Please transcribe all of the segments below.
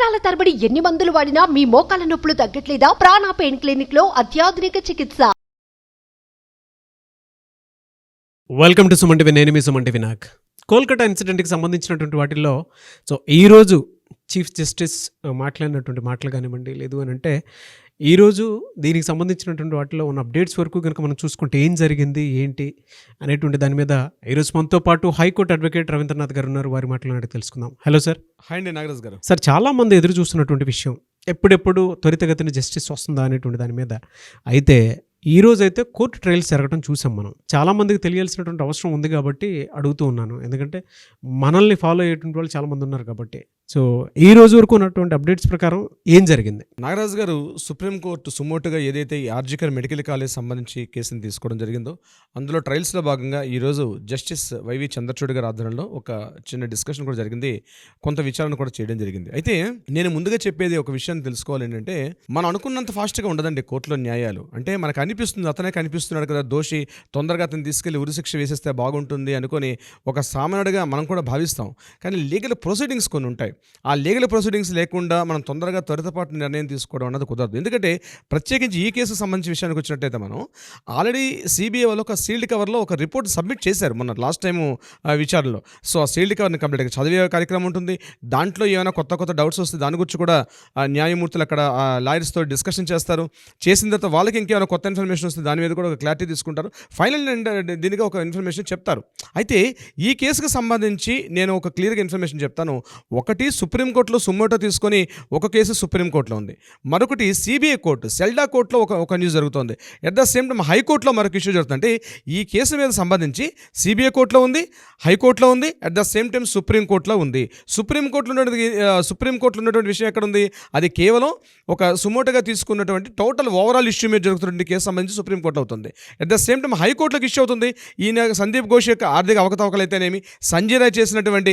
సంవత్సరాల తరబడి ఎన్ని మందులు వాడినా మీ మోకాల నొప్పులు తగ్గట్లేదా? ప్రాణ పెయిన్ క్లినిక్ లో అత్యాధునిక చికిత్స. Welcome to Suman TV. నేను మీ సుమన్ టీవీ. నాకు కోల్కతా ఇన్సిడెంట్కి సంబంధించినటువంటి వాటిల్లో ఈరోజు చీఫ్ జస్టిస్ మాట్లాడినటువంటి మాటలు కానివ్వండి, లేదు అని అంటే ఈరోజు దీనికి సంబంధించినటువంటి వాటిలో ఉన్న అప్డేట్స్ వరకు కనుక మనం చూసుకుంటే ఏం జరిగింది ఏంటి అనేటువంటి దాని మీద ఈరోజు మనతో పాటు హైకోర్టు అడ్వకేట్ రవీంద్రనాథ్ గారు ఉన్నారు. వారి మాటలు తెలుసుకుందాం. Hello sir. హాయ్ అండి నాగరాజ్ గారు. సార్, చాలామంది ఎదురు చూస్తున్నటువంటి విషయం ఎప్పుడెప్పుడు త్వరితగతిన జస్టిస్ వస్తుందా అనేటువంటి దాని మీద. అయితే ఈ రోజైతే కోర్టు ట్రయల్స్ జరగడం చూసాం. మనం చాలామందికి తెలియాల్సినటువంటి అవసరం ఉంది కాబట్టి అడుగుతూ ఉన్నాను, ఎందుకంటే మనల్ని ఫాలో అయ్యేటువంటి వాళ్ళు చాలామంది ఉన్నారు కాబట్టి. సో ఈ రోజు వరకు ఉన్నటువంటి అప్డేట్స్ ప్రకారం ఏం జరిగింది? నాగరాజ్ గారు, సుప్రీంకోర్టు సుమోటుగా ఏదైతే ఈ ఆర్జికర్ మెడికల్ కాలేజ్ సంబంధించి కేసుని తీసుకోవడం జరిగిందో అందులో ట్రయల్స్లో భాగంగా ఈరోజు జస్టిస్ వైవి చంద్రచూడ్ గారి ఆధ్వర్యంలో ఒక చిన్న డిస్కషన్ కూడా జరిగింది, కొంత విచారణ కూడా చేయడం జరిగింది. అయితే నేను ముందుగా చెప్పేది ఒక విషయాన్ని తెలుసుకోవాలి ఏంటంటే, మనం అనుకున్నంత ఫాస్ట్గా ఉండదండి కోర్టులో న్యాయాలు. అంటే మనకు అనిపిస్తుంది అతనే కనిపిస్తున్నాడు కదా దోషి, తొందరగా అతను తీసుకెళ్లి ఉరిశిక్ష వేసేస్తే బాగుంటుంది అనుకొని ఒక సామాన్యుడిగా మనం కూడా భావిస్తాం. కానీ లీగల్ ప్రొసీడింగ్స్ కొన్ని ఉంటాయి. ఆ లీగల్ ప్రొసీడింగ్స్ లేకుండా మనం తొందరగా త్వరితపాటు నిర్ణయం తీసుకోవడం అన్నది కుదరదు. ఎందుకంటే ప్రత్యేకించి ఈ కేసుకు సంబంధించిన విషయానికి వచ్చినట్టయితే మనం ఆల్రెడీ సిబిఐ వాళ్ళు ఒక సీల్డ్ కవర్లో ఒక రిపోర్ట్ సబ్మిట్ చేశారు మొన్న లాస్ట్ టైము విచారణలో. సో ఆ సీల్డ్ కవర్ని కంప్లీట్గా చదివే కార్యక్రమం ఉంటుంది. దాంట్లో ఏమైనా కొత్త డౌట్స్ వస్తే దాని గురించి కూడా న్యాయమూర్తులు అక్కడ లాయర్స్తో డిస్కషన్ చేస్తారు. చేసిన తర్వాత వాళ్ళకి ఇంకేమైనా కొత్త ఇన్ఫర్మేషన్ వస్తే దాని మీద కూడా ఒక క్లారిటీ తీసుకుంటారు. ఫైనల్ దీనికి ఒక ఇన్ఫర్మేషన్ చెప్తారు. అయితే ఈ కేసుకు సంబంధించి నేను ఒక క్లియర్గా ఇన్ఫర్మేషన్ చెప్తాను. ఒకటి సుప్రీంకోర్టులో సుమోటో తీసుకొని ఒక కేసు సుప్రీంకోర్టులో ఉంది, మరొకటి సిబిఐ కోర్టు సెల్డా కోర్టులో ఒక న్యూస్ జరుగుతుంది. ఎట్ ద సేమ్ టైం హైకోర్టులో మరొక ఇష్యూ జరుగుతుంది. అంటే ఈ కేసు మీద సంబంధించి సిబిఐ కోర్టులో ఉంది, హైకోర్టులో ఉంది, అట్ ద సేమ్ టైం సుప్రీంకోర్టులో ఉంది. సుప్రీంకోర్టులో ఉన్నటువంటి విషయం ఎక్కడ ఉంది? అది కేవలం ఒక సుమోటోగా తీసుకున్నటువంటి టోటల్ ఓవరాల్ ఇష్యూ మీద జరుగుతున్న కేసు సంబంధించి సుప్రీంకోర్టు అవుతుంది. అట్ ద సేమ్ టైం హైకోర్టులోకి ఇష్యూ అవుతుంది. ఈయన సందీప్ ఘోష్ యొక్క ఆర్థిక అవకతవకలు అయితేనేమి, సంజయ్ రాయ్ చేసినటువంటి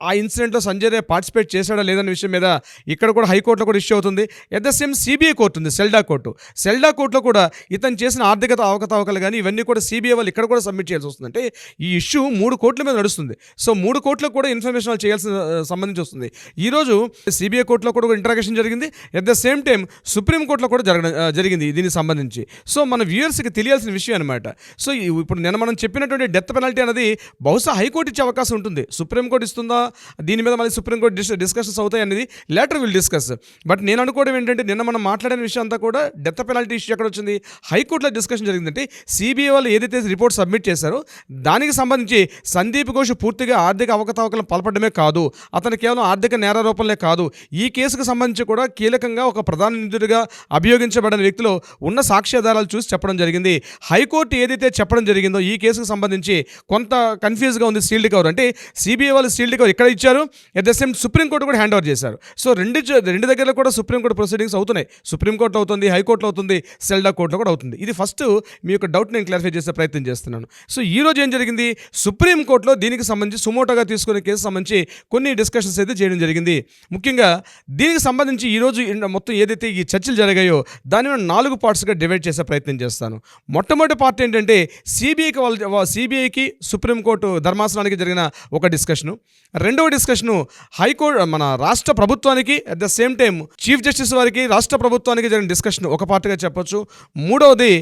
ఆ ఇన్సిడెంట్లో సంజయ్ రాయ్ పార్టిసిపేట్ చేశాడా లేదన్న విషయం మీద ఇక్కడ కూడా హైకోర్టులో కూడా ఇష్యూ అవుతుంది. At the same CBI court ఉంది, సెల్డా కోర్టులో కూడా ఇతను చేసిన ఆర్థిక అవకతవకలు కానీ ఇవన్నీ కూడా సిబిఐ వాళ్ళు ఇక్కడ కూడా సబ్మిట్ చేయాల్సి వస్తుంది. అంటే ఈ ఇష్యూ 3 కోర్టుల మీద నడుస్తుంది. సో 3 కోర్టులకు కూడా ఇన్ఫర్మేషన్ చేయాల్సిన సంబంధించి వస్తుంది. ఈరోజు సిబిఐ కోర్టులో కూడా ఇంటరాగేషన్ జరిగింది. ఎట్ ద సేమ్ టైం సుప్రీంకోర్టులో కూడా జరిగింది దీనికి సంబంధించి. సో మన వ్యూయర్స్కి తెలియాల్సిన విషయం అనమాట. సో ఇప్పుడు నేను మనం చెప్పినటువంటి డెత్ పెనాల్టీ అనేది బహుశా హైకోర్టు ఇచ్చే అవకాశం ఉంటుంది. సుప్రీంకోర్టు ఇస్తుందా, దీని మీద మళ్ళీ సుప్రీంకోర్టు డిస్కషన్స్ అవుతాయి అనేది లేటర్ విల్ డిస్కస్. బట్ నేను అనుకోవడం ఏంటంటే, నిన్న మనం మాట్లాడిన విషయం అంతా కూడా డెత్ పెనాల్టీ ఇష్యూ ఎక్కడ వచ్చింది? హైకోర్టులో డిస్కషన్ జరిగిందంటే సిబిఐ వాళ్ళు ఏదైతే రిపోర్ట్ సబ్మిట్ చేశారో దానికి సంబంధించి సందీప్ ఘోష్ పూర్తిగా ఆర్థిక అవకతవకలను పాల్పడమే కాదు, అతను కేవలం ఆర్థిక నేరారోపణలే కాదు, ఈ కేసుకు సంబంధించి కూడా కీలకంగా ఒక ప్రధాన నిందితుడిగా అభియోగించబడిన వ్యక్తిలో ఉన్న సాక్ష్యాధారాలు చూసి చెప్పడం జరిగింది. హైకోర్టు ఏదైతే చెప్పడం జరిగిందో ఈ కేసుకు సంబంధించి కొంత కన్ఫ్యూజ్గా ఉంది. సీల్డ్ కవర్ అంటే సిబిఐ వాళ్ళు సీల్డ్ కవర్ ఇక్కడ ఇచ్చారు, ఎట్ ద సేమ్ సుప్రీంకోర్టు కూడా హ్యాండ్ ఓవర్ చేశారు. సో రెండు దగ్గరలో కూడా సుప్రీంకోర్టు ప్రొసీడింగ్స్ అవుతున్నాయి. సుప్రీంకోర్టులో అవుతుంది, హైకోర్టులో అవుతుంది, సెల్డా కోర్టులో కూడా అవుతుంది. ఇది ఫస్ట్ మీ యొక్క డౌట్ నేను క్లారిఫై చేసే ప్రయత్నం చేస్తున్నాను. సో ఈ రోజు ఏం జరిగింది? సుప్రీంకోర్టులో దీనికి సంబంధించి సుమోటోగా తీసుకునే కేసు సంబంధించి కొన్ని డిస్కషన్స్ అయితే చేయడం జరిగింది. ముఖ్యంగా దీనికి సంబంధించి ఈరోజు మొత్తం ఏదైతే ఈ చర్చలు జరిగాయో దాని 4 పార్ట్స్గా డివైడ్ చేసే ప్రయత్నం చేస్తాను. మొట్టమొదటి పార్ట్ ఏంటంటే సిబిఐకి సుప్రీంకోర్టు ధర్మాసనానికి జరిగిన ఒక డిస్కషను. రెండవ డిస్కషను హైకోర్టు మన రాష్ట్ర ప్రభుత్వానికి at the same time chief justice వారికి రాష్ట్ర ప్రభుత్వానికి జరిగిన డిస్కషన్ ఒక పార్ట్గా చెప్పొచ్చు. మూడవది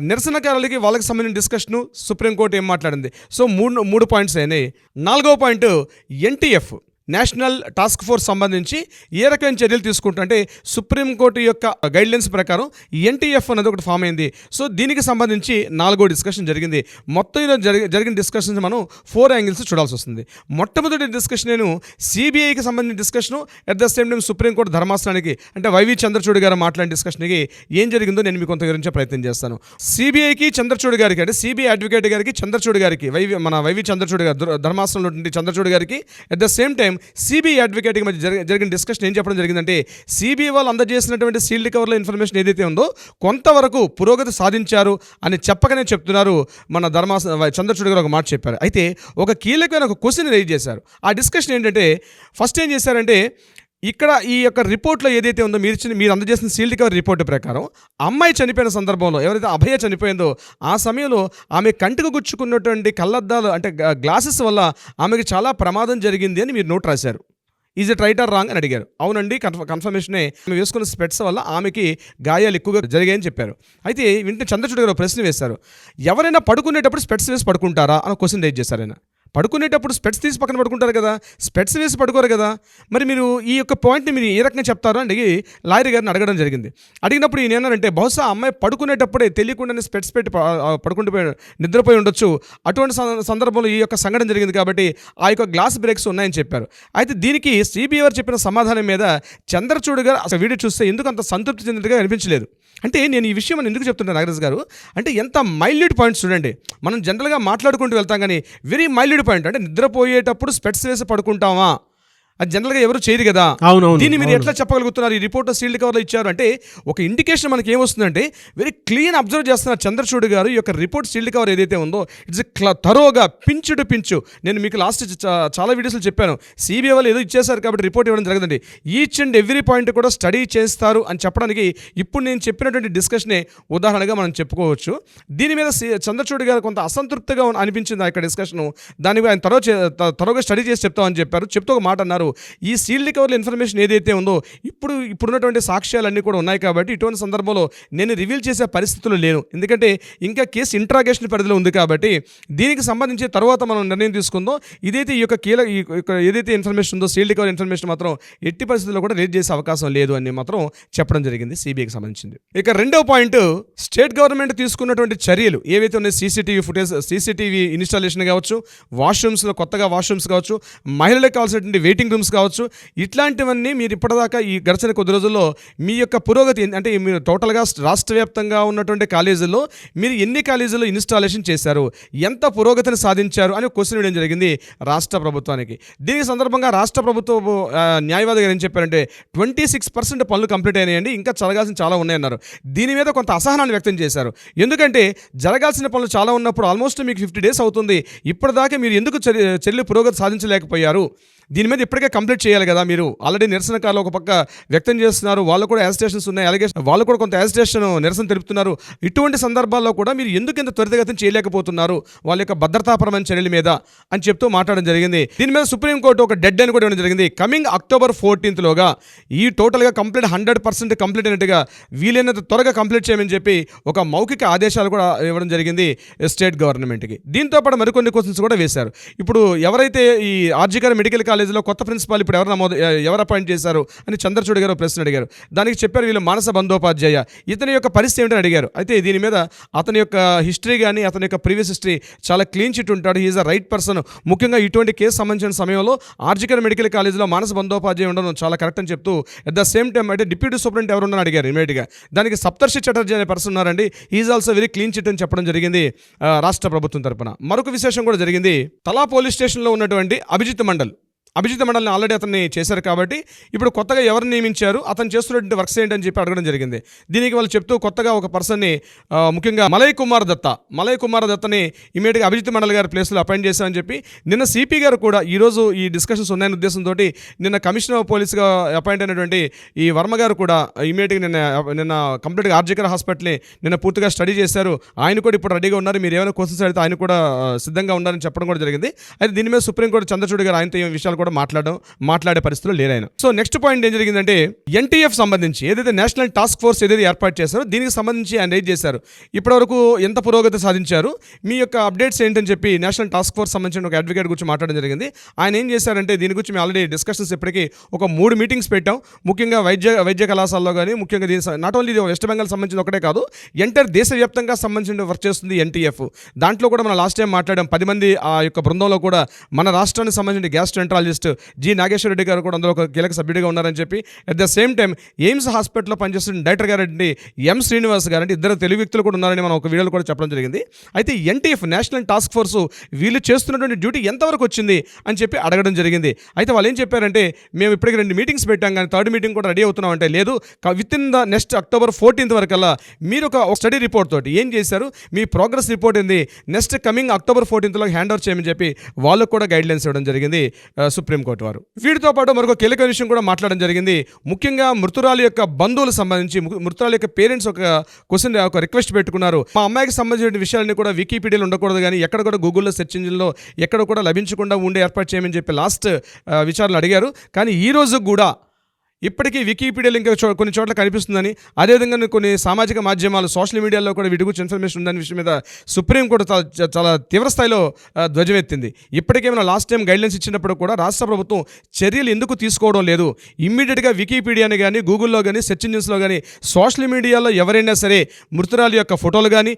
నిరసనకారులకి వాళ్ళకి సంబంధించిన డిస్కషను, సుప్రీంకోర్టు ఏం మాట్లాడింది. సో మూడు పాయింట్స్ అయినాయి. 4వ point NTF national task force సంబంధించి ఏ రకమైన చర్యలు తీసుకుంటుంటే సుప్రీంకోర్టు యొక్క గైడ్లైన్స్ ప్రకారం ఎన్టీఎఫ్ అనేది ఒకటి ఫామ్ అయింది. సో దీనికి సంబంధించి 4వ డిస్కషన్ జరిగింది. మొత్తం జరిగిన డిస్కషన్స్ మనం 4 యాంగిల్స్ చూడాల్సి వస్తుంది. మొట్టమొదటి డిస్కషన్ నేను సిబిఐకి సంబంధించిన discussion, at the same time సుప్రీంకోర్టు ధర్మాసనానికి అంటే వైవి చంద్రచూడ్ గారు మాట్లాడిన డిస్కషన్కి ఏం జరిగిందో నేను మీకు కొంత వివరించే ప్రయత్నం చేస్తాను. సిబిఐకి చంద్రచూడ్ గారికి అంటే సిబిఐ అడ్వకేట్ గారికి చంద్రచూడ్ గారికి వైవి చంద్రచూడ్ గారు ధర్మాసనంలో చంద్రచూడ్ గారికి at the same time CBI అడ్వకేట్కి మధ్య జరిగిన డిస్కషన్ ఏం చెప్పడం జరిగిందంటే, సిబిఐ వాళ్ళు అందజేసినటువంటి సీల్డ్ కవర్లో ఇన్ఫర్మేషన్ ఏదైతే ఉందో కొంతవరకు పురోగతి సాధించారు అని చెప్పకనే చెప్తున్నారు. మన చంద్రచూడ్ గారు ఒక మాట చెప్పారు. అయితే ఒక కీలకమైన ఒక క్వశ్చన్ రైజ్ చేశారు. ఆ డిస్కషన్ ఏంటంటే, ఫస్ట్ ఏం చేశారంటే, ఇక్కడ ఈ యొక్క రిపోర్ట్లో ఏదైతే ఉందో మీరు అందజేసిన సీల్డ్ కవర్ రిపోర్టు ప్రకారం అమ్మాయి చనిపోయిన సందర్భంలో ఎవరైతే అభయ చనిపోయిందో ఆ సమయంలో ఆమె కంటికి గుచ్చుకున్నటువంటి కళ్ళద్దాలు అంటే గ్లాసెస్ వల్ల ఆమెకి చాలా ప్రమాదం జరిగింది అని మీరు నోట్ రాశారు. Is it right are wrong అని అడిగారు. అవునండి, కన్ఫర్మేషనే, ఆమె వేసుకున్న స్పెట్స్ వల్ల ఆమెకి గాయాలు ఎక్కువగా జరిగాయని చెప్పారు. అయితే వెంటనే చంద్రచూడ్ గారు ప్రశ్న వేశారు, ఎవరైనా పడుకునేటప్పుడు స్పెట్స్ వేసి పడుకుంటారా అని క్వశ్చన్ రేజ్ చేశారు ఆయన. పడుకునేటప్పుడు స్పెట్స్ తీసి పక్కన పడుకుంటారు కదా, స్పెట్స్ వేసి పడుకోరు కదా, మరి మీరు ఈ యొక్క పాయింట్ని మీరు ఏ రకంగా చెప్తారో అని అడిగి లాయర్ గారిని అడగడం జరిగింది. అడిగినప్పుడు ఈయన ఏమన్నారంటే, బహుశా అమ్మాయి పడుకునేటప్పుడే తెలియకుండానే స్పెట్స్ పెట్టి నిద్రపోయి ఉండొచ్చు, అటువంటి సందర్భంలో ఈ యొక్క సంఘటన జరిగింది కాబట్టి ఆ యొక్క గ్లాస్ బ్రేక్స్ ఉన్నాయని చెప్పారు. అయితే దీనికి సిబిఐ వారు చెప్పిన సమాధానం మీద చంద్రచూడ్ గారు అసలు వీడియో చూస్తే ఎందుకు అంత సంతృప్తి చెందినట్టుగా అనిపించలేదు. అంటే నేను ఈ విషయం ఎందుకు చెప్తున్నాను నాగరాజ్ గారు అంటే, ఎంత మైల్యూట్ పాయింట్స్ చూడండి. మనం జనరల్గా మాట్లాడుకుంటూ వెళ్తాం కానీ వెరీ మైల్యూట్ పాయింట్. అంటే నిద్రపోయేటప్పుడు స్పెట్స్ వేసి పడుకుంటామా, అది జనరల్గా ఎవరు చేయరు కదా. దీన్ని మీరు ఎట్లా చెప్పగలుగుతున్నారు? ఈ రిపోర్ట్ సీల్డ్ కవర్లో ఇచ్చారు అంటే ఒక ఇండికేషన్ మనకి ఏమొస్తుందంటే, వెరీ క్లీన్ అబ్జర్వ్ చేస్తున్నారు చంద్రచూడ్ గారు. ఈ యొక్క రిపోర్ట్ సీల్డ్ కవర్ ఏదైతే ఉందో ఇట్స్ థరోగా పించు టు పించు. నేను మీకు లాస్ట్ చాలా వీడియోస్లో చెప్పాను, సిబిఐ వాళ్ళు ఏదో ఇచ్చేసారు కాబట్టి రిపోర్ట్ ఇవ్వడం జరగదండి. ఈచ్ అండ్ ఎవ్రీ పాయింట్ కూడా స్టడీ చేస్తారు అని చెప్పడానికి ఇప్పుడు నేను చెప్పినటువంటి డిస్కషనే ఉదాహరణగా మనం చెప్పుకోవచ్చు. దీని మీద చంద్రచూడ్ గారు కొంత అసంతృప్తిగా అనిపించింది ఆ యొక్క డిస్కషను. దాని ఆయన త్వరగా స్టడీ చేసి చెప్తామని చెప్పారు. చెప్తూ ఒక మాట అన్నారు, ఈ సీల్డ్ కవర్ల ఇన్ఫర్మేషన్ ఏదైతే ఉందో ఇప్పుడున్నటువంటి సాక్ష్యాలన్నీ కూడా ఉన్నాయి కాబట్టి ఇటువంటి సందర్భంలో నేను రివీల్ చేసే పరిస్థితులు లేను, ఎందుకంటే ఇంకా కేసు ఇంట్రాగేషన్ పరిధిలో ఉంది కాబట్టి దీనికి సంబంధించి తర్వాత మనం నిర్ణయం తీసుకుందాం. ఇదైతే ఈ యొక్క ఏదైతే ఇన్ఫర్మేషన్ ఉందో సీల్డ్ కవర్ ఇన్ఫర్మేషన్ మాత్రం ఎట్టి పరిస్థితుల్లో కూడా రిలీజ్ చేసే అవకాశం లేదు అని మాత్రం చెప్పడం జరిగింది సిబిఐకి సంబంధించింది. ఇక రెండవ పాయింట్, స్టేట్ గవర్నమెంట్ తీసుకున్నటువంటి చర్యలు ఏవైతే ఉన్నాయి, సీసీటీవీ ఫుటేజ్, సీసీటీవీ ఇన్స్టాలేషన్ కావచ్చు, వాష్రూమ్స్లో కొత్తగా వాష్రూమ్స్ కావచ్చు, మహిళలకు కావాల్సినటువంటి వెయిటింగ్ రూమ్స్ కావచ్చు, ఇట్లాంటివన్నీ మీరు ఇప్పటిదాకా ఈ గడిచిన కొద్ది రోజుల్లో మీ యొక్క పురోగతి అంటే మీరు టోటల్గా రాష్ట్ర వ్యాప్తంగా ఉన్నటువంటి కాలేజీల్లో మీరు ఎన్ని కాలేజీల్లో ఇన్స్టాలేషన్ చేశారు, ఎంత పురోగతిని సాధించారు అని క్వశ్చన్ వేయడం జరిగింది రాష్ట్ర ప్రభుత్వానికి. దీనికి సందర్భంగా రాష్ట్ర ప్రభుత్వ న్యాయవాది గారు ఏం చెప్పారంటే 26% పనులు కంప్లీట్ అయినాయండి, ఇంకా జరగాల్సిన చాలా ఉన్నాయన్నారు. దీని మీద కొంత అసహనాన్ని వ్యక్తం చేశారు. ఎందుకంటే జరగాల్సిన పనులు చాలా ఉన్నప్పుడు ఆల్మోస్ట్ మీకు 50 days అవుతుంది, ఇప్పటిదాకా మీరు ఎందుకు చర్యలు పురోగతి సాధించలేకపోయారు, దీని మీద ఇప్పటికే కంప్లీట్ చేయాలి కదా. మీరు ఆల్రెడీ నిరసనకారులు ఒక పక్క వ్యక్తం చేస్తున్నారు, వాళ్ళు కూడా యాజిటేషన్స్ ఉన్నాయి, అలిగేషన్ వాళ్ళు కూడా కొంత యాజిటేషన్ నిరసన తెలుపుతున్నారు. ఇటువంటి సందర్భాల్లో కూడా మీరు ఎందుకు ఇంత త్వరితగతిని చేయలేకపోతున్నారు వాళ్ళ యొక్క భద్రతాపరమైన చర్యల మీద అని చెప్తూ మాట్లాడడం జరిగింది. దీని మీద సుప్రీంకోర్టు ఒక డెడ్ లైన్ కూడా ఇవ్వడం జరిగింది. కమింగ్ October 14th ఈ టోటల్గా కంప్లీట్ 100% కంప్లీట్ అయినట్టుగా వీలైనంత త్వరగా కంప్లీట్ చేయమని చెప్పి ఒక మౌఖిక ఆదేశాలు కూడా ఇవ్వడం జరిగింది స్టేట్ గవర్నమెంట్కి. దీంతో పాటు మరికొన్ని క్వశ్చన్స్ కూడా వేశారు. ఇప్పుడు ఎవరైతే ఈ ఆర్జికర్ మెడికల్ కాలేజీలో కొత్త ప్రిన్సిపాల్ ఇప్పుడు ఎవరు అపాయింట్ చేశారు అని చంద్రచూడ్ గారు ప్రశ్న అడిగారు. దానికి చెప్పారు వీళ్ళు మానస బందోపాధ్యాయ, ఇతని యొక్క పరిస్థితి ఏమిటని అడిగారు. అయితే దీని మీద అతని యొక్క హిస్టరీ కానీ అతని యొక్క ప్రీవియస్ హిస్టరీ చాలా క్లీన్ చిట్ ఉంటాడు, హీఈస్ అ రైట్ పర్సన్. ముఖ్యంగా ఇటువంటి కేసు సంబంధించిన సమయంలో ఆర్జికర్ మెడికల్ కాలేజీలో మానస బందోపాధ్యాయ ఉండడం చాలా కరెక్ట్ అని చెప్తూ అట్ ద సేమ్ టైం అంటే డిప్యూటీ సూపరింటెండెంట్ ఎవరు ఉన్నారని అడిగారు ఇమీడియట్గా. దానికి సప్తర్షి చటర్జీ అనే పర్సన్ ఉన్నారండి, he is also very clean chit అని చెప్పడం జరిగింది రాష్ట్ర ప్రభుత్వం తరపున. మరొక విశేషం కూడా జరిగింది, తలా పోలీస్ స్టేషన్లో ఉన్నటువంటి అభిజిత్ మండల్ని ఆల్రెడీ అతన్ని చేశారు కాబట్టి ఇప్పుడు కొత్తగా ఎవరిని నియమించారు, అతను చేస్తున్నటువంటి వర్క్స్ ఏంటని చెప్పి అడగడం జరిగింది. దీనికి వాళ్ళు చెప్తూ కొత్తగా ఒక పర్సన్ని ముఖ్యంగా మలయ్ కుమార్ దత్తని ఇమీడియట్గా అభిజిత్ మండల్ గారి ప్లేస్లో అపాయింట్ చేశామని చెప్పి నిన్న సిపి గారు కూడా ఈరోజు ఈ డిస్కషన్స్ ఉన్నాయనే ఉద్దేశంతో నిన్న కమిషనర్ ఆఫ్ పోలీస్గా అపాయింట్ అయినటువంటి ఈ వర్మ గారు కూడా ఇమీడియట్గా నిన్న కంప్లీట్గా ఆర్జికర్ హాస్పిటల్ని నిన్న పూర్తిగా స్టడీ చేశారు. ఆయన కూడా ఇప్పుడు రెడీగా ఉన్నారు, మీరు ఏమైనా క్వశ్చన్స్ అడిగితే ఆయన కూడా సిద్ధంగా ఉన్నారని చెప్పడం కూడా జరిగింది. అయితే దీని మీద సుప్రీంకోర్టు చంద్రచూడ్ గారు ఆయనతో ఈ విషయాలు కూడా మాట్లాడే పరిస్థితులు లేరాయన. సో నెక్స్ట్ పాయింట్ ఏం జరిగిందంటే, ఎన్టీఎఫ్ సంబంధించి ఏదైతే నేషనల్ టాస్క్ ఫోర్స్ ఏదైతే ఏర్పాటు చేశారో దీనికి సంబంధించి ఆయన రైజ్ చేశారు. ఇప్పటివరకు ఎంత పురోగతి సాధించారు, మీ యొక్క అప్డేట్స్ ఏంటని చెప్పి నేషనల్ టాస్క్ ఫోర్స్ సంబంధించిన ఒక అడ్వకేట్ గురించి మాట్లాడడం జరిగింది. ఆయన ఏం చేశారంటే దీని గురించి మేము ఆల్రెడీ డిస్కషన్స్ ఇప్పటికీ ఒక 3 మీటింగ్స్ పెట్టాం. ముఖ్యంగా వైద్య కళాశాలలో కానీ ముఖ్యంగా నాట్ ఓన్లీ వెస్ట్ బెంగాల్ సంబంధించిన ఒకటే కాదు, ఎంటైర్ దేశవ్యాప్తంగా సంబంధించిన వర్క్ చేస్తుంది ఎన్టీఎఫ్. దాంట్లో కూడా మనం లాస్ట్ టైం మాట్లాడాం, 10 మంది ఆ యొక్క బృందంలో కూడా మన రాష్ట్రానికి సంబంధించిన గ్యాస్ట్రోఎంట్రాలజిస్ట్ జి నాగేశ్వర రెడ్డి గారు కూడా అందులో ఒక కీలక సభ్యుడిగా ఉన్నారని చెప్పి, at the same time AIIMS హాస్పిటల్లో పనిచేస్తున్న డైరెక్టర్ గారండి ఎం శ్రీనివాస్ గారు అంటే ఇద్దరు తెలుగు వ్యక్తులు కూడా ఉన్నారని మనం ఒక వీడియోలో కూడా చెప్పడం జరిగింది. అయితే ఎన్టీఎఫ్ నేషనల్ టాస్క్ ఫోర్స్ వీళ్ళు చేస్తున్నటువంటి డ్యూటీ ఎంతవరకు వచ్చింది అని చెప్పి అడగడం జరిగింది. అయితే వాళ్ళు ఏం చెప్పారంటే, మేము ఇప్పటికి 2 మీటింగ్స్ పెట్టాం కానీ 3rd మీటింగ్ కూడా రెడీ అవుతున్నాం అంటే, లేదు with in the next October 14th వరకల్లా మీరు ఒక స్టడీ రిపోర్ట్ తోటి ఏం చేశారు, మీ ప్రోగ్రెస్ రిపోర్ట్ ఏంది, next coming October 14th hand over చేయమని చెప్పి వాళ్ళకు కూడా గైడ్ లైన్స్ ఇవ్వడం జరిగింది సుప్రీంకోర్టు వారు. వీటితో పాటు మరొక కీలక విషయం కూడా మాట్లాడడం జరిగింది. ముఖ్యంగా మృతురాలి యొక్క బంధువులకు సంబంధించి మృతురాలి యొక్క పేరెంట్స్ ఒక రిక్వెస్ట్ పెట్టుకున్నారు. మా అమ్మాయికి సంబంధించిన విషయాలన్నీ కూడా వికీపీడియాలో ఉండకూడదు, కానీ ఎక్కడ కూడా గూగుల్లో సెర్చ్ ఇంజిన్లో ఎక్కడ కూడా లభించకుండా ఉండే ఏర్పాటు చేయమని చెప్పి లాస్ట్ విచారణలు అడిగారు. కానీ ఈ రోజు కూడా ఇప్పటికీ వికీపీడియాలో ఇంకా కొన్ని చోట్ల కనిపిస్తుందని, అదేవిధంగా కొన్ని సామాజిక మాధ్యమాలు సోషల్ మీడియాలో కూడా వీటి గురించి ఇన్ఫర్మేషన్ ఉందని విషయం మీద సుప్రీంకోర్టు చాలా తీవ్ర స్థాయిలో ధ్వజమెత్తింది. ఇప్పటికేమైనా లాస్ట్ టైం గైడ్లైన్స్ ఇచ్చినప్పుడు కూడా రాష్ట్ర ప్రభుత్వం చర్యలు ఎందుకు తీసుకోవడం లేదు? ఇమ్మీడియట్గా వికీపీడియాని కానీ గూగుల్లో కానీ సెర్చ్ ఇంజిన్స్లో కానీ సోషల్ మీడియాలో ఎవరైనా సరే మృతురాలి యొక్క ఫోటోలు కానీ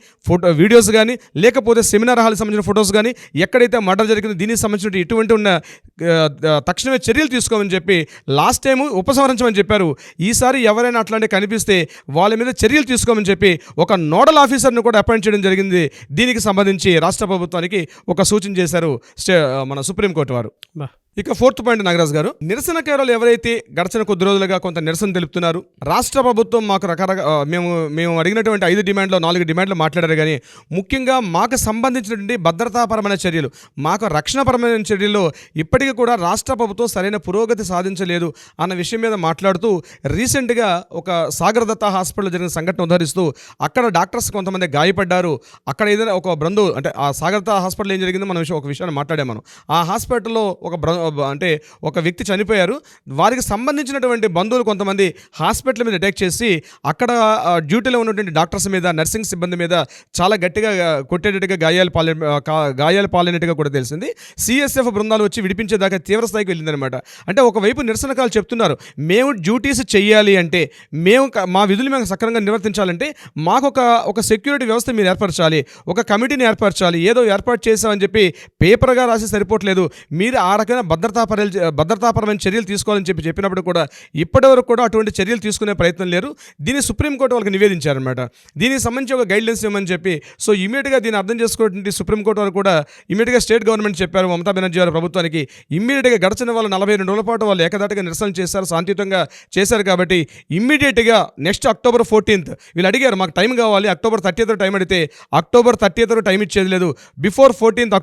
వీడియోస్ కానీ లేకపోతే సెమినార్ హాల్కి సంబంధించిన ఫొటోస్ కానీ ఎక్కడైతే మర్డర్ జరిగిందో దీనికి సంబంధించిన ఇటువంటి ఉన్న తక్షణమే చర్యలు తీసుకోమని చెప్పి లాస్ట్ టైం ఉపసంహరించమని చెప్పారు. ఈసారి ఎవరైనా అట్లాంటి కనిపిస్తే వాళ్ళ మీద చర్యలు తీసుకోమని చెప్పి ఒక నోడల్ ఆఫీసర్ను కూడా అపాయింట్ చేయడం జరిగింది. దీనికి సంబంధించి రాష్ట్ర ప్రభుత్వానికి ఒక సూచన చేశారు మన సుప్రీంకోర్టు వారు. ఇక 4th పాయింట్ నాగరాజ్ గారు, నిరసనకారులు ఎవరైతే గడిచిన కొద్ది రోజులుగా కొంత నిరసన తెలుపుతున్నారు, రాష్ట్ర ప్రభుత్వం మాకు మేము అడిగినటువంటి 5 డిమాండ్లో 4 డిమాండ్లు మాట్లాడారు. కానీ ముఖ్యంగా మాకు సంబంధించినటువంటి భద్రతాపరమైన చర్యలు, మాకు రక్షణపరమైన చర్యల్లో ఇప్పటికీ కూడా రాష్ట్ర ప్రభుత్వం సరైన పురోగతి సాధించలేదు అన్న విషయం మీద మాట్లాడుతూ రీసెంట్గా ఒక సాగర్ దత్తా హాస్పిటల్ జరిగిన సంఘటన ఉదహరిస్తూ అక్కడ డాక్టర్స్ కొంతమంది గాయపడ్డారు. అక్కడ ఏదైనా ఒక అంటే ఆ సాగర్ దత్తా హాస్పిటల్ ఏం జరిగిందో మనం ఒక విషయాన్ని మాట్లాడాము. మనం ఆ హాస్పిటల్లో ఒక వ్యక్తి చనిపోయారు. వారికి సంబంధించినటువంటి బంధువులు కొంతమంది హాస్పిటల్ మీద అటాక్ చేసి అక్కడ డ్యూటీలో ఉన్నటువంటి డాక్టర్స్ మీద, నర్సింగ్ సిబ్బంది మీద చాలా గట్టిగా కొట్టేటట్టుగా గాయాలు పాలైనట్టుగా కూడా తెలిసింది. సిఎస్ఎఫ్ బృందాలు వచ్చి విడిపించేదాకా తీవ్ర స్థాయికి వెళ్ళిందనమాట. అంటే ఒకవైపు నిరసనకారులు చెప్తున్నారు, మేము డ్యూటీస్ చెయ్యాలి అంటే, మా విధులు మేము సక్రమంగా నిర్వర్తించాలంటే మాకు ఒక సెక్యూరిటీ వ్యవస్థ మీరు ఏర్పరచాలి, ఒక కమిటీని ఏర్పరచాలి. ఏదో ఏర్పాటు చేసామని చెప్పి పేపర్గా రాసి సరిపోవట్లేదు, మీరు ఆ రకమైన భద్రతాపరమైన చర్యలు తీసుకోవాలని చెప్పినప్పుడు కూడా ఇప్పటివరకు కూడా అటువంటి చర్యలు తీసుకునే ప్రయత్నం లేరు. దీన్ని సుప్రీంకోర్టు వాళ్ళకి నివేదించారనమాట. దీనికి సంబంధించి ఒక గైడ్లైన్స్ ఇవ్వమని చెప్పి, సో ఇమీడియట్గా దీన్ని అర్థం చేసుకోవడానికి సుప్రీంకోర్టు వారు కూడా ఇమీడియట్గా స్టేట్ గవర్నమెంట్ చెప్పారు మమతా బెనర్జీ వారి ప్రభుత్వానికి. ఇమ్మీడియట్గా గడిచిన వాళ్ళు 42 రోజుల పాటు వాళ్ళు ఏకదాటిగా నిరసన చేశారు, శాంతియుతంగా చేశారు. కాబట్టి ఇమ్మీడియట్గా నెక్స్ట్ October 14th వీళ్ళు అడిగారు, మాకు టైం కావాలి. October 30th టైం అడిగితే October 30th టైం ఇచ్చేది లేదు. బిఫోర్ 14th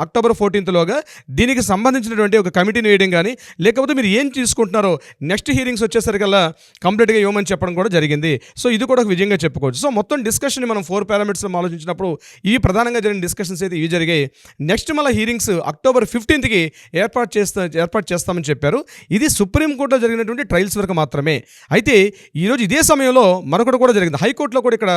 October 14th లోగా దీనికి సంబంధించినటువంటి ఒక కమిటీని వేయడం కానీ, లేకపోతే మీరు ఏం తీసుకుంటున్నారో నెక్స్ట్ హీరింగ్స్ వచ్చేసరికల్లా కంప్లీట్గా ఇవ్వమని చెప్పడం కూడా జరిగింది. సో ఇది కూడా ఒక విజయంగా చెప్పుకోవచ్చు. సో మొత్తం డిస్కషన్ మనం 4 పారామీటర్స్లో ఆలోచించినప్పుడు ఇవి ప్రధానంగా జరిగిన డిస్కషన్స్ అయితే ఇవి జరిగాయి. నెక్స్ట్ మళ్ళీ హీరింగ్స్ October 15th ఏర్పాటు చేస్తామని చెప్పారు. ఇది సుప్రీంకోర్టులో జరిగినటువంటి ట్రయల్స్ వరకు మాత్రమే. అయితే ఈరోజు ఇదే సమయంలో మరొకటి కూడా జరిగింది. హైకోర్టులో కూడా ఇక్కడ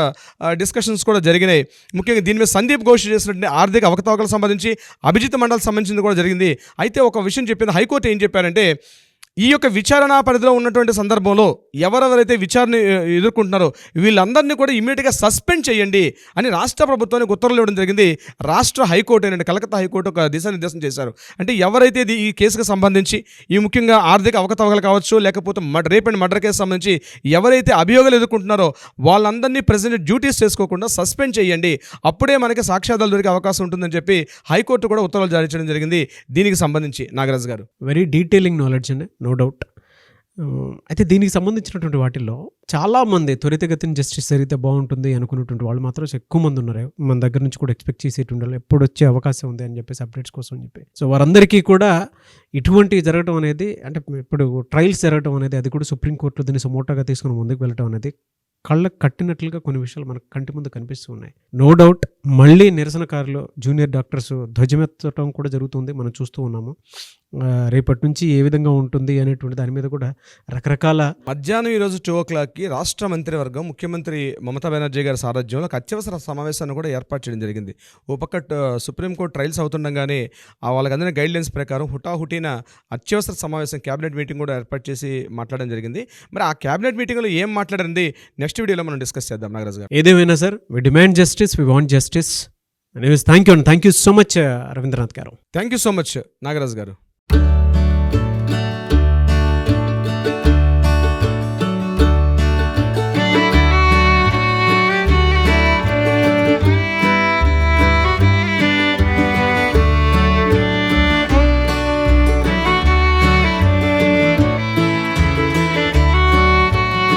డిస్కషన్స్ కూడా జరిగినాయి. ముఖ్యంగా దీని మీద సందీప్ ఘోష్ చేసినటువంటి ఆర్థిక అవకతవకలకు సంబంధించి అభిజిత్ మండల్ సంబంధించింది కూడా జరిగింది. అయితే ఒక విషయం చెప్పింది హైకోర్టు. ఏం చెప్పారంటే, ఈ యొక్క విచారణ పరిధిలో ఉన్నటువంటి సందర్భంలో ఎవరెవరైతే విచారణ ఎదుర్కొంటున్నారో వీళ్ళందరినీ కూడా ఇమ్మీడియట్గా సస్పెండ్ చేయండి అని రాష్ట్ర ప్రభుత్వానికి ఉత్తర్వులు ఇవ్వడం జరిగింది. రాష్ట్ర హైకోర్టు అయినటువంటి కలకత్తా హైకోర్టు ఒక దిశానిర్దేశం చేశారు. అంటే ఎవరైతే ఈ కేసుకు సంబంధించి ఈ ముఖ్యంగా ఆర్థిక అవకతవకలు కావచ్చు, లేకపోతే రేప్ అండ్ మర్డర్ కేసు సంబంధించి ఎవరైతే అభియోగాలు ఎదుర్కొంటున్నారో వాళ్ళందరినీ ప్రెసిడెంట్ డ్యూటీస్ చేసుకోకుండా సస్పెండ్ చేయండి, అప్పుడే మనకి సాక్ష్యాధారాలు దొరికే అవకాశం ఉంటుందని చెప్పి హైకోర్టు కూడా ఉత్తర్వులు జారీ చేయడం జరిగింది. దీనికి సంబంధించి నాగరాజ్ గారు వెరీ డీటెయిలింగ్ నాలెడ్జ్ అండి, నో డౌట్. అయితే దీనికి సంబంధించినటువంటి వాటిల్లో చాలామంది త్వరితగతిన జస్టిస్ జరిగితే బాగుంటుంది అనుకున్నటువంటి వాళ్ళు మాత్రం ఎక్కువ మంది ఉన్నారు. మన దగ్గర నుంచి కూడా ఎక్స్పెక్ట్ చేసేటువంటి వాళ్ళు ఎప్పుడు వచ్చే అవకాశం ఉంది అని చెప్పేసి అప్డేట్స్ కోసం చెప్పి, సో వారందరికీ కూడా ఇటువంటి జరగడం అనేది, అంటే ఇప్పుడు ట్రయల్స్ జరగడం అనేది, అది కూడా సుప్రీంకోర్టులో దీన్ని సుమోటోగా తీసుకుని ముందుకు వెళ్ళడం అనేది కళ్ళకు కట్టినట్లుగా కొన్ని విషయాలు మనకు కంటి ముందు కనిపిస్తూ ఉన్నాయి. నో డౌట్ మళ్ళీ నిరసనకారులు, జూనియర్ డాక్టర్స్ ధ్వజమెత్తడం కూడా జరుగుతుంది, మనం చూస్తూ ఉన్నాము. రేపటి నుంచి ఏ విధంగా ఉంటుంది అనేటువంటి దాని మీద కూడా రకరకాల మధ్యాహ్నం ఈరోజు 2 o'clockకి రాష్ట్ర మంత్రివర్గం ముఖ్యమంత్రి మమతా బెనర్జీ గారి సారథ్యంలో ఒక అత్యవసర సమావేశాన్ని కూడా ఏర్పాటు చేయడం జరిగింది. ఓ పక్క సుప్రీంకోర్టు ట్రయల్స్ అవుతుండగానే వాళ్ళకి అందిన గైడ్లైన్స్ ప్రకారం హుటాహుటిన అత్యవసర సమావేశం క్యాబినెట్ మీటింగ్ కూడా ఏర్పాటు చేసి మాట్లాడడం జరిగింది. మరి ఆ క్యాబినెట్ మీటింగ్లో ఏం మాట్లాడింది నెక్స్ట్ వీడియోలో మనం డిస్కస్ చేద్దాం నాగరాజ్ గారు. ఏదేమైనా sir, we demand justice, we want justice. Thank you so much Ravindranath గారు. Thank you so much Nagaraj గారు.